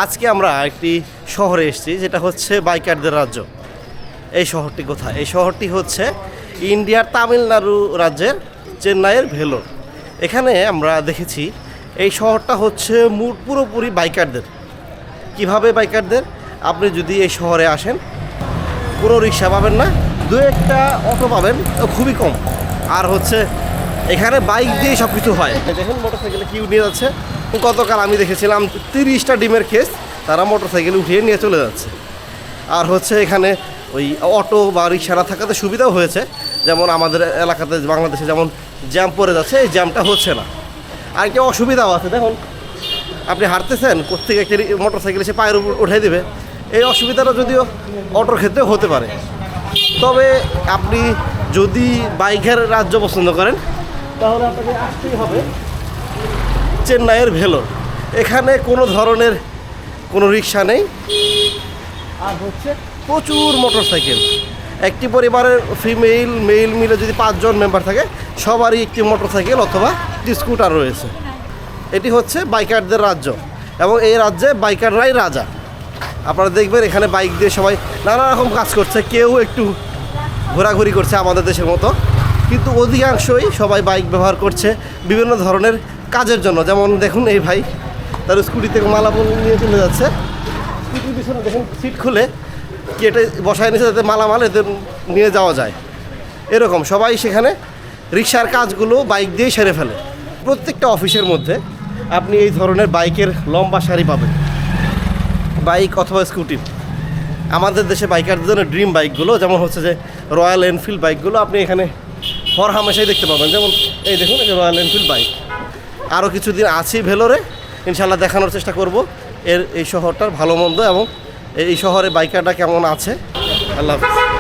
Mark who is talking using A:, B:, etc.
A: আজকে আমরা একটি শহরে এসেছি, যেটা হচ্ছে বাইকারদের রাজ্য। এই শহরটি কোথায়? এই শহরটি হচ্ছে ইন্ডিয়ার তামিলনাড়ু রাজ্যের চেন্নাইয়ের ভেলোর। এখানে আমরা দেখেছি এই শহরটা হচ্ছে পুরোপুরি বাইকারদের। কিভাবে বাইকারদের? আপনি যদি এই শহরে আসেন, কোনো রিক্সা পাবেন না, দু একটা অটো পাবেন, খুবই কম। আর হচ্ছে এখানে বাইক দিয়ে সব কিছু হয়। দেখুন মোটরসাইকেলে কিউ নিয়ে যাচ্ছে। গতকাল আমি দেখেছিলাম 30টা ডিমের কেস তারা মোটরসাইকেলে উঠিয়ে নিয়ে চলে যাচ্ছে। আর হচ্ছে এখানে ওই অটো বা রিক্সা না থাকাতে সুবিধাও হয়েছে, যেমন আমাদের এলাকাতে বাংলাদেশে যেমন জ্যাম পড়ে যাচ্ছে, এই জ্যামটা হচ্ছে না। আর কি অসুবিধাও আছে, দেখুন আপনি হাঁটতেছেন, কোত্থেকে একটি মোটরসাইকেল এসে পায়ের উপর উঠাই দেবে। এই অসুবিধাটা যদিও অটোর ক্ষেত্রেও হতে পারে। তবে আপনি যদি বাইকের রাজ্য পছন্দ করেন তাহলে আপনাকে আসতেই হবে চেন্নাইয়ের ভেলোর। এখানে কোনো ধরনের কোনো রিক্সা নেই, আর হচ্ছে প্রচুর মোটরসাইকেল। একটি পরিবারের ফিমেল মেল মিলে যদি 5 জন মেম্বার থাকে, সবারই একটি মোটরসাইকেল অথবা স্কুটার রয়েছে। এটি হচ্ছে বাইকারদের রাজ্য, এবং এই রাজ্যে বাইকাররাই রাজা। আপনারা দেখবেন এখানে বাইক দিয়ে সবাই নানা রকম কাজ করছে, কেউ একটু ঘোরাঘুরি করছে আমাদের দেশের মতো, কিন্তু অধিকাংশই সবাই বাইক ব্যবহার করছে বিভিন্ন ধরনের কাজের জন্য। যেমন দেখুন এই ভাই তার স্কুটিতে মালামাল নিয়ে চলে যাচ্ছে, স্কুটির পিছনে দেখুন সিট খুলে কেটে বসায় নিয়েছে যাতে মালামাল এতে নিয়ে যাওয়া যায়। এরকম সবাই সেখানে রিক্সার কাজগুলো বাইক দিয়েই সেরে ফেলে। প্রত্যেকটা অফিসের মধ্যে আপনি এই ধরনের বাইকের লম্বা সারি পাবেন, বাইক অথবা স্কুটির। আমাদের দেশে বাইকারদের জন্য ড্রিম বাইকগুলো যেমন হচ্ছে যে রয়্যাল এনফিল্ড বাইকগুলো আপনি এখানে হর হামেশাই দেখতে পাবেন। যেমন এই দেখুন, এই রয়্যাল এনফিল্ড বাইক। আরও কিছুদিন আছি ভেলোরে, ইনশাল্লাহ দেখানোর চেষ্টা করব এই শহরটার ভালো মন্দ এবং এই শহরে বাইকারটা কেমন আছে। আল্লাহ হাফেজ।